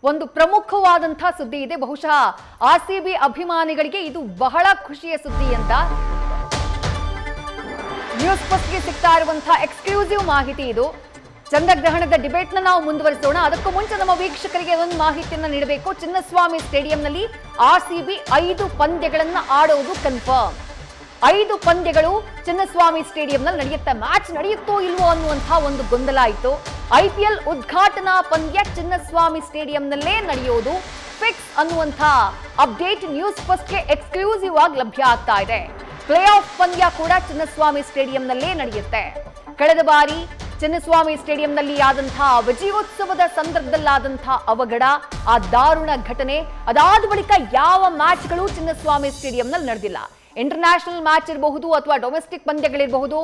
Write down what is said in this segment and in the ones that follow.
ಒಂದು ಪ್ರಮುಖವಾದಂತಹ ಸುದ್ದಿ ಇದೆ. ಬಹುಶಃ RCB ಅಭಿಮಾನಿಗಳಿಗೆ ಇದು ಬಹಳ ಖುಷಿಯ ಸುದ್ದಿ ಅಂತ ನ್ಯೂಸ್ ಫಸ್ಟ್ಗೆ ಸಿಗ್ತಾ ಇರುವಂತಹ ಎಕ್ಸ್ಕ್ಲೂಸಿವ್ ಮಾಹಿತಿ ಇದು. ಚಂದ್ರಗ್ರಹಣದ ಡಿಬೇಟ್ನ ನಾವು ಮುಂದುವರಿಸೋಣ. ಅದಕ್ಕೂ ಮುಂಚೆ ನಮ್ಮ ವೀಕ್ಷಕರಿಗೆ ಒಂದು ಮಾಹಿತಿಯನ್ನು ನೀಡಬೇಕು. ಚಿನ್ನಸ್ವಾಮಿ ಸ್ಟೇಡಿಯಂನಲ್ಲಿ RCB 5 ಪಂದ್ಯಗಳನ್ನು ಆಡೋದು ಕನ್ಫರ್ಮ್. 5 ಪಂದ್ಯಗಳು ಚಿನ್ನಸ್ವಾಮಿ ಸ್ಟೇಡಿಯಂನಲ್ಲಿ ನಡೆಯುತ್ತೆ. ಮ್ಯಾಚ್ ನಡೆಯುತ್ತೋ ಇಲ್ವೋ ಅನ್ನುವಂತಹ ಒಂದು ಗೊಂದಲ ಇತ್ತು. IPL ಉದ್ಘಾಟನಾ ಪಂದ್ಯ ಚಿನ್ನಸ್ವಾಮಿ ಸ್ಟೇಡಿಯಂನಲ್ಲೇ ನಡೆಯೋದು ಫಿಕ್ಸ್ ಅನ್ನುವಂಥ ಅಪ್ಡೇಟ್ ನ್ಯೂಸ್ ಫಸ್ಟ್ಗೆ ಎಕ್ಸ್ಕ್ಲೂಸಿವ್ ಆಗಿ ಲಭ್ಯ ಆಗ್ತಾ ಇದೆ. ಪ್ಲೇ ಆಫ್ ಪಂದ್ಯ ಕೂಡ ಚಿನ್ನಸ್ವಾಮಿ ಸ್ಟೇಡಿಯಂನಲ್ಲೇ ನಡೆಯುತ್ತೆ. ಕಳೆದ ಬಾರಿ ಚಿನ್ನಸ್ವಾಮಿ ಸ್ಟೇಡಿಯಂನಲ್ಲಿ ಆದಂತಹ ವಿಜಯೋತ್ಸವದ ಸಂದರ್ಭದಲ್ಲಾದಂತಹ ಅವಘಡ, ಆ ದಾರುಣ ಘಟನೆ, ಅದಾದ ಬಳಿಕ ಯಾವ ಮ್ಯಾಚ್ಗಳು ಚಿನ್ನಸ್ವಾಮಿ ಸ್ಟೇಡಿಯಂನಲ್ಲಿ ನಡೆದಿಲ್ಲ. ಇಂಟರ್ನ್ಯಾಷನಲ್ ಮ್ಯಾಚ್ ಇರಬಹುದು ಅಥವಾ ಡೊಮೆಸ್ಟಿಕ್ ಪಂದ್ಯಗಳಿರಬಹುದು,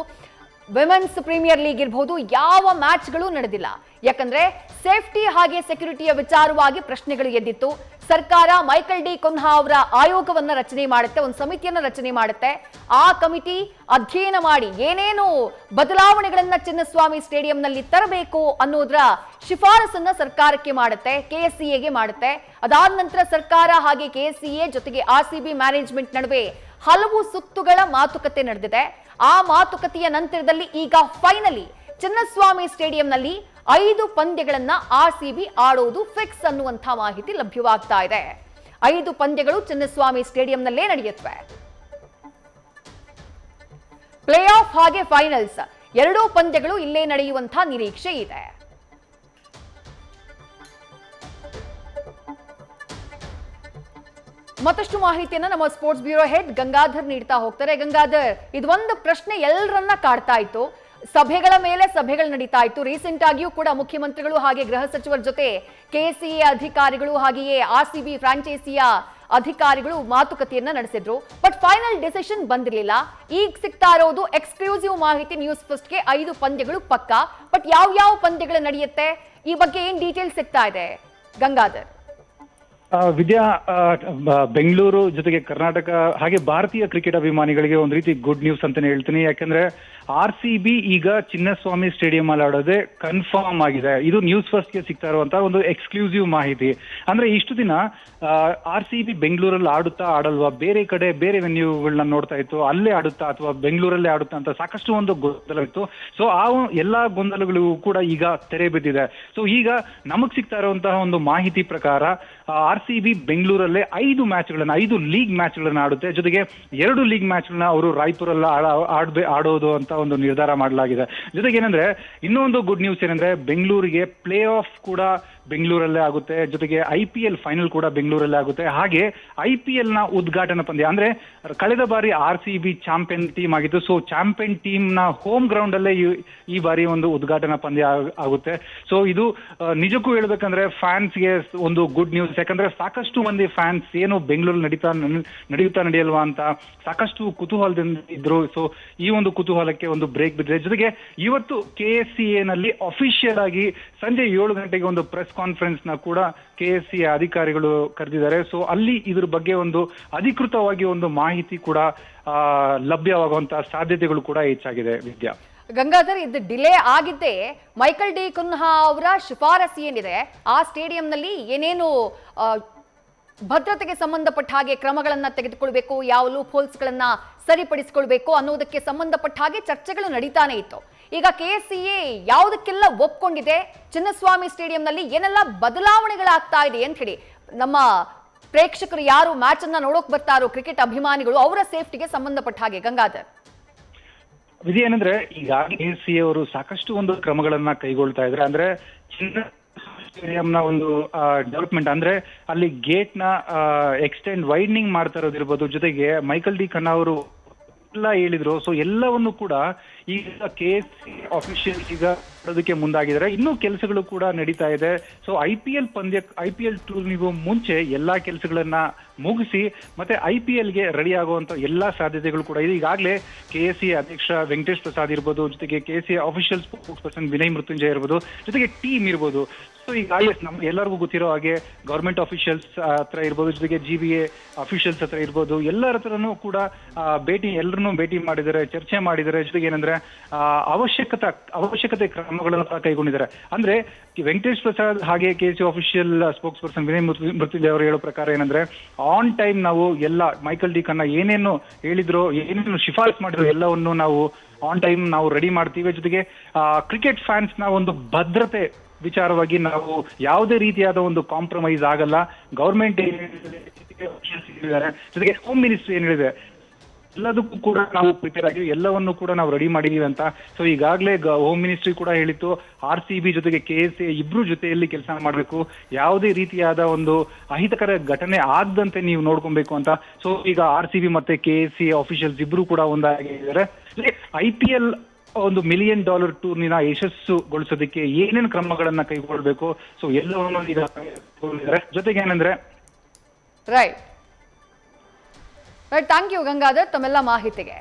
ವಿಮೆನ್ಸ್ ಪ್ರೀಮಿಯರ್ ಲೀಗ್ ಇರಬಹುದು, ಯಾವ ಮ್ಯಾಚ್ಗಳು ನಡೆದಿಲ್ಲ. ಯಾಕಂದ್ರೆ ಸೇಫ್ಟಿ ಹಾಗೆ ಸೆಕ್ಯೂರಿಟಿಯ ವಿಚಾರವಾಗಿ ಪ್ರಶ್ನೆಗಳು ಎದ್ದಿತ್ತು. ಸರ್ಕಾರ ಮೈಕಲ್ ಡಿ ಕುನ್ಹಾ ಅವರ ಆಯೋಗವನ್ನ ರಚನೆ ಮಾಡುತ್ತೆ, ಒಂದು ಸಮಿತಿಯನ್ನ ರಚನೆ ಮಾಡುತ್ತೆ. ಆ ಕಮಿಟಿ ಅಧ್ಯಯನ ಮಾಡಿ ಏನೇನು ಬದಲಾವಣೆಗಳನ್ನ ಚಿನ್ನಸ್ವಾಮಿ ಸ್ಟೇಡಿಯಂನಲ್ಲಿ ತರಬೇಕು ಅನ್ನೋದರ ಶಿಫಾರಸನ್ನ ಸರ್ಕಾರಕ್ಕೆ ಮಾಡುತ್ತೆ, KSCAಗೆ ಮಾಡುತ್ತೆ. ಅದಾದ ನಂತರ ಸರ್ಕಾರ ಹಾಗೆ KSCA ಜೊತೆಗೆ RCB ಮ್ಯಾನೇಜ್ಮೆಂಟ್ ನಡುವೆ ಹಲವು ಸುತ್ತುಗಳ ಮಾತುಕತೆ ನಡೆದಿದೆ. ಆ ಮಾತುಕತೆಯ ನಂತರದಲ್ಲಿ ಈಗ ಫೈನಲಿ ಚಿನ್ನಸ್ವಾಮಿ ಸ್ಟೇಡಿಯಂನಲ್ಲಿ 5 ಪಂದ್ಯಗಳನ್ನ RCB ಆಡೋದು ಫಿಕ್ಸ್ ಅನ್ನುವಂಥ ಮಾಹಿತಿ ಲಭ್ಯವಾಗ್ತಾ ಇದೆ. 5 ಪಂದ್ಯಗಳು ಚಿನ್ನಸ್ವಾಮಿ ಸ್ಟೇಡಿಯಂನಲ್ಲೇ ನಡೆಯುತ್ತವೆ. ಪ್ಲೇ ಆಫ್ ಹಾಗೆ ಫೈನಲ್ಸ್ 2 ಪಂದ್ಯಗಳು ಇಲ್ಲೇ ನಡೆಯುವಂಥ ನಿರೀಕ್ಷೆ ಇದೆ. ಮತ್ತಷ್ಟು ಮಾಹಿತಿಯನ್ನ ನಮ್ಮ ಸ್ಪೋರ್ಟ್ಸ್ ಬ್ಯೂರೋ ಹೆಡ್ ಗಂಗಾಧರ್ ನೀಡ್ತಾ ಹೋಗ್ತಾರೆ. ಗಂಗಾಧರ್, ಇದೊಂದು ಪ್ರಶ್ನೆ ಎಲ್ಲರನ್ನ ಕಾಡ್ತಾ ಇತ್ತು. ಸಭೆಗಳ ಮೇಲೆ ಸಭೆಗಳು ನಡೀತಾ ಇತ್ತು. ರೀಸೆಂಟ್ ಆಗಿಯೂ ಕೂಡ ಮುಖ್ಯಮಂತ್ರಿಗಳು ಹಾಗೆ ಗೃಹ ಸಚಿವರ ಜೊತೆ KSCA ಅಧಿಕಾರಿಗಳು ಹಾಗೆಯೇ RCB ಫ್ರಾಂಚೈಸಿಯ ಅಧಿಕಾರಿಗಳು ಮಾತುಕತೆಯನ್ನ ನಡೆಸಿದ್ರು. ಬಟ್ ಫೈನಲ್ ಡಿಸಿಷನ್ ಬಂದಿರಲಿಲ್ಲ. ಈಗ ಸಿಗ್ತಾ ಇರೋದು ಎಕ್ಸ್ಕ್ಲೂಸಿವ್ ಮಾಹಿತಿ ನ್ಯೂಸ್ ಫಸ್ಟ್ಗೆ 5 ಪಂದ್ಯಗಳು ಪಕ್ಕಾ. ಬಟ್ ಯಾವ ಪಂದ್ಯಗಳು ನಡೆಯುತ್ತೆ, ಈ ಬಗ್ಗೆ ಏನ್ ಡೀಟೇಲ್ಸ್ ಸಿಗ್ತಾ ಇದೆ ಗಂಗಾಧರ್? ವಿದ್ಯಾ, ಬೆಂಗಳೂರು ಜೊತೆಗೆ ಕರ್ನಾಟಕ ಹಾಗೆ ಭಾರತೀಯ ಕ್ರಿಕೆಟ್ ಅಭಿಮಾನಿಗಳಿಗೆ ಒಂದು ರೀತಿ ಗುಡ್ ನ್ಯೂಸ್ ಅಂತಾನೆ ಹೇಳ್ತೀನಿ. ಯಾಕಂದ್ರೆ RCB ಈಗ ಚಿನ್ನಸ್ವಾಮಿ ಸ್ಟೇಡಿಯಂ ಅಲ್ಲಿ ಆಡೋದೇ ಕನ್ಫರ್ಮ್ ಆಗಿದೆ. ಇದು ನ್ಯೂಸ್ ಫಸ್ಟ್ಗೆ ಸಿಗ್ತಾ ಇರುವಂತಹ ಒಂದು ಎಕ್ಸ್ಕ್ಲೂಸಿವ್ ಮಾಹಿತಿ. ಅಂದ್ರೆ ಇಷ್ಟು ದಿನ RCB ಬೆಂಗಳೂರಲ್ಲಿ ಆಡುತ್ತಾ ಆಡಲ್ವಾ, ಬೇರೆ ಕಡೆ ಬೇರೆ ವೆನ್ಯೂಗಳನ್ನ ನೋಡ್ತಾ ಇತ್ತು, ಅಲ್ಲೇ ಆಡುತ್ತಾ ಅಥವಾ ಬೆಂಗಳೂರಲ್ಲೇ ಆಡುತ್ತಾ ಅಂತ ಸಾಕಷ್ಟು ಒಂದು ಗೊಂದಲ ಇತ್ತು. ಸೊ ಆ ಎಲ್ಲಾ ಗೊಂದಲಗಳಿಗೂ ಕೂಡ ಈಗ ತೆರೆ ಬಿದ್ದಿದೆ. ಸೊ ಈಗ ನಮಗ್ ಸಿಗ್ತಾ ಇರುವಂತಹ ಒಂದು ಮಾಹಿತಿ ಪ್ರಕಾರ RCB ಬೆಂಗಳೂರಲ್ಲೇ 5 ಲೀಗ್ ಮ್ಯಾಚ್ಗಳನ್ನ ಆಡುತ್ತೆ. ಜೊತೆಗೆ 2 ಲೀಗ್ ಮ್ಯಾಚ್ಗಳನ್ನ ಅವರು ರಾಯ್ಪುರಲ್ಲಿ ಆಡೋದು ಅಂತ ಒಂದು ನಿರ್ಧಾರ ಮಾಡಲಾಗಿದೆ. ಜೊತೆಗೆ ಏನಂದ್ರೆ ಇನ್ನೊಂದು ಗುಡ್ ನ್ಯೂಸ್ ಏನಂದ್ರೆ ಬೆಂಗಳೂರಿಗೆ ಪ್ಲೇ ಆಫ್ ಕೂಡ ಬೆಂಗಳೂರಲ್ಲೇ ಆಗುತ್ತೆ. ಜೊತೆಗೆ IPL ಫೈನಲ್ ಕೂಡ ಬೆಂಗಳೂರಲ್ಲೇ ಆಗುತ್ತೆ. ಹಾಗೆ IPL ನ ಉದ್ಘಾಟನಾ ಪಂದ್ಯ ಅಂದ್ರೆ ಕಳೆದ ಬಾರಿ RCB ಚಾಂಪಿಯನ್ ಟೀಮ್ ಆಗಿತ್ತು. ಸೊ ಚಾಂಪಿಯನ್ ಟೀಮ್ ನ ಹೋಮ್ ಗ್ರೌಂಡ್ ಅಲ್ಲೇ ಈ ಬಾರಿ ಒಂದು ಉದ್ಘಾಟನಾ ಪಂದ್ಯ ಆಗುತ್ತೆ. ಸೊ ಇದು ನಿಜಕ್ಕೂ ಹೇಳ್ಬೇಕಂದ್ರೆ ಫ್ಯಾನ್ಸ್ಗೆ ಒಂದು ಗುಡ್ ನ್ಯೂಸ್. ಯಾಕಂದ್ರೆ ಸಾಕಷ್ಟು ಮಂದಿ ಫ್ಯಾನ್ಸ್ ಏನು ಬೆಂಗಳೂರಲ್ಲಿ ನಡೆಯುತ್ತಾ ನಡೆಯಲ್ವಾ ಅಂತ ಸಾಕಷ್ಟು ಕುತೂಹಲದಿಂದ ಇದ್ರು. ಸೊ ಈ ಒಂದು ಕುತೂಹಲಕ್ಕೆ ಒಂದು ಬ್ರೇಕ್ ಬಿದ್ದಿದೆ. ಜೊತೆಗೆ ಇವತ್ತು KSCA ನಲ್ಲಿ ಅಫಿಷಿಯಲ್ ಆಗಿ ಸಂಜೆ 7 ಗಂಟೆಗೆ ಒಂದು ಪ್ರೆಸ್ ಕಾನ್ಫರೆನ್ಸ್ ನ ಕೂಡ KSCA ಅಧಿಕಾರಿಗಳು ಕರೆದಿದ್ದಾರೆ. ಸೊ ಅಲ್ಲಿ ಇದ್ರ ಬಗ್ಗೆ ಒಂದು ಅಧಿಕೃತವಾಗಿ ಒಂದು ಮಾಹಿತಿ ಕೂಡ ಲಭ್ಯವಾಗುವಂತಹ ಸಾಧ್ಯತೆಗಳು ಕೂಡ ಹೆಚ್ಚಾಗಿದೆ. ವಿದ್ಯಾ, ಗಂಗಾಧರ್, ಇದು ಡಿಲೇ ಆಗಿದ್ದೆ ಮೈಕಲ್ ಡಿ ಕುನ್ಹಾ ಅವರ ಶಿಫಾರಸು ಏನಿದೆ, ಆ ಸ್ಟೇಡಿಯಂನಲ್ಲಿ ಏನೇನು ಭದ್ರತೆಗೆ ಸಂಬಂಧಪಟ್ಟ ಹಾಗೆ ಕ್ರಮಗಳನ್ನ ತೆಗೆದುಕೊಳ್ಬೇಕು, ಯಾವ ಲೂಪ್ ಹೋಲ್ಸ್ಗಳನ್ನ ಸರಿಪಡಿಸಿಕೊಳ್ಬೇಕು ಅನ್ನೋದಕ್ಕೆ ಸಂಬಂಧಪಟ್ಟ ಹಾಗೆ ಚರ್ಚೆಗಳು ನಡೀತಾನೆ ಇತ್ತು. ಈಗ KSCA ಯಾವುದಕ್ಕೆಲ್ಲ ಒಪ್ಕೊಂಡಿದೆ, ಚಿನ್ನಸ್ವಾಮಿ ಸ್ಟೇಡಿಯಂನಲ್ಲಿ ಏನೆಲ್ಲ ಬದಲಾವಣೆಗಳಾಗ್ತಾ ಇದೆ ಅಂತ ಹೇಳಿ ನಮ್ಮ ಪ್ರೇಕ್ಷಕರು ಯಾರು ಮ್ಯಾಚ್ ಅನ್ನ ನೋಡೋಕ್ ಬರ್ತಾರೋ ಕ್ರಿಕೆಟ್ ಅಭಿಮಾನಿಗಳು ಅವರ ಸೇಫ್ಟಿಗೆ ಸಂಬಂಧಪಟ್ಟ ಹಾಗೆ ಗಂಗಾಧರ್. ವಿಧಿ ಏನಂದ್ರೆ ಈಗ KSCA ಅವರು ಸಾಕಷ್ಟು ಒಂದು ಕ್ರಮಗಳನ್ನ ಕೈಗೊಳ್ತಾ ಇದ್ರೆ, ಅಂದ್ರೆ ಸ್ಟೇಡಿಯಂನ ಒಂದು ಡೆವಲಪ್ಮೆಂಟ್ ಅಂದ್ರೆ ಅಲ್ಲಿ ಗೇಟ್ ನ ಎಕ್ಸ್ಟೆಂಡ್ ವೈಡ್ನಿಂಗ್ ಮಾಡ್ತಾ ಇರೋದಿರ್ಬೋದು. ಜೊತೆಗೆ ಮೈಕಲ್ ಡಿ ಖನ್ನಾ ಅವರು ಎಲ್ಲ ಹೇಳಿದ್ರು. ಸೊ ಎಲ್ಲವನ್ನು ಕೂಡ ಈಗ KSCA ಅಫಿಷಿಯಲ್ಸ್ ಈಗ ಮಾಡೋದಕ್ಕೆ ಮುಂದಾಗಿದ್ದಾರೆ. ಇನ್ನೂ ಕೆಲಸಗಳು ಕೂಡ ನಡೀತಾ ಇದೆ. ಸೊ IPL ಟೂರ್ನಿಗೂ ಮುಂಚೆ ಎಲ್ಲಾ ಕೆಲಸಗಳನ್ನ ಮುಗಿಸಿ ಮತ್ತೆ IPLಗೆ ರೆಡಿ ಆಗುವಂತ ಎಲ್ಲಾ ಸಾಧ್ಯತೆಗಳು ಕೂಡ ಇದೆ. ಈಗಾಗಲೇ KSCA ಅಧ್ಯಕ್ಷ ವೆಂಕಟೇಶ್ ಪ್ರಸಾದ್ ಇರ್ಬೋದು, ಜೊತೆಗೆ KSCA official spokesperson Vinay Mrityunjaya ಇರ್ಬೋದು, ಜೊತೆಗೆ ಟೀಮ್ ಇರ್ಬೋದು. ಸೊ ಈಗಾಗಲೇ ನಮ್ಗೆ ಎಲ್ಲರಿಗೂ ಗೊತ್ತಿರೋ ಹಾಗೆ ಗವರ್ಮೆಂಟ್ ಅಫಿಷಿಯಲ್ಸ್ ಹತ್ರ ಇರ್ಬೋದು, ಜೊತೆಗೆ GBA ಅಫಿಷಿಯಲ್ಸ್ ಹತ್ರ ಇರ್ಬೋದು, ಎಲ್ಲರ ಹತ್ರನೂ ಕೂಡ ಎಲ್ಲರನ್ನೂ ಭೇಟಿ ಮಾಡಿದ್ದಾರೆ, ಚರ್ಚೆ ಮಾಡಿದ್ದಾರೆ. ಜೊತೆಗೆ ಏನಂದ್ರೆ ಅವಶ್ಯಕತೆ ಕ್ರಮ ಕ್ರಮಗಳನ್ನು ಸಹ ಕೈಗೊಂಡಿದ್ದಾರೆ. ಅಂದ್ರೆ ವೆಂಕಟೇಶ್ ಪ್ರಸಾದ್ ಹಾಗೆ KC official spokesperson Vinay Mrityunjaya ಅವರು ಹೇಳೋ ಪ್ರಕಾರ ಏನಂದ್ರೆ ಆನ್ ಟೈಮ್ ನಾವು ಎಲ್ಲ ಮೈಕಲ್ ಡಿ ಖನ್ನಾ ಏನೇನು ಹೇಳಿದ್ರು, ಏನೇನು ಶಿಫಾರಸ್ ಮಾಡಿದ್ರು ಎಲ್ಲವನ್ನು ನಾವು ಆನ್ ಟೈಮ್ ನಾವು ರೆಡಿ ಮಾಡ್ತೀವಿ. ಜೊತೆಗೆ ಕ್ರಿಕೆಟ್ ಫ್ಯಾನ್ಸ್ ನ ಒಂದು ಭದ್ರತೆ ವಿಚಾರವಾಗಿ ನಾವು ಯಾವುದೇ ರೀತಿಯಾದ ಒಂದು ಕಾಂಪ್ರಮೈಸ್ ಆಗಲ್ಲ. ಗವರ್ಮೆಂಟ್ ಏನ್ ಹೇಳಿದ್ದಾರೆ, ಜೊತೆಗೆ ಹೋಮ್ ಮಿನಿಸ್ಟ್ರಿ ಏನ್ ಹೇಳಿದೆ, ಎಲ್ಲದಕ್ಕೂ ಕೂಡ ನಾವು ಪ್ರಿಪೇರ್ ಆಗಿವಿ, ಎಲ್ಲವನ್ನು ಕೂಡ ನಾವು ರೆಡಿ ಮಾಡಿದೀವಿ ಅಂತ. ಸೊ ಈಗಾಗಲೇ ಹೋಮ್ ಮಿನಿಸ್ಟ್ರಿ ಕೂಡ ಹೇಳಿತ್ತು RCB ಜೊತೆಗೆ KSA ಇಬ್ರು ಜೊತೆಯಲ್ಲಿ ಕೆಲಸ ಮಾಡಬೇಕು, ಯಾವುದೇ ರೀತಿಯಾದ ಒಂದು ಅಹಿತಕರ ಘಟನೆ ಆಗದಂತೆ ನೀವು ನೋಡ್ಕೊಬೇಕು ಅಂತ. ಸೊ ಈಗ RCB ಮತ್ತೆ KSA ಆಫಿಷಿಯಲ್ಸ್ ಇಬ್ರು ಕೂಡ ಒಂದಾಗಿದ್ದಾರೆ. IPL ಒಂದು $1 ಮಿಲಿಯನ್ ಟೂರ್ನಿನ ಯಶಸ್ಸುಗೊಳಿಸೋದಕ್ಕೆ ಏನೇನು ಕ್ರಮಗಳನ್ನ ಕೈಗೊಳ್ಬೇಕು, ಸೊ ಎಲ್ಲವನ್ನು ಈಗ ಜೊತೆಗೆ ಏನಂದ್ರೆ ರೈಟ್. ಥ್ಯಾಂಕ್ ಯು ಗಂಗಾಧರ್ ತಮ್ಮೆಲ್ಲ ಮಾಹಿತಿಗೆ.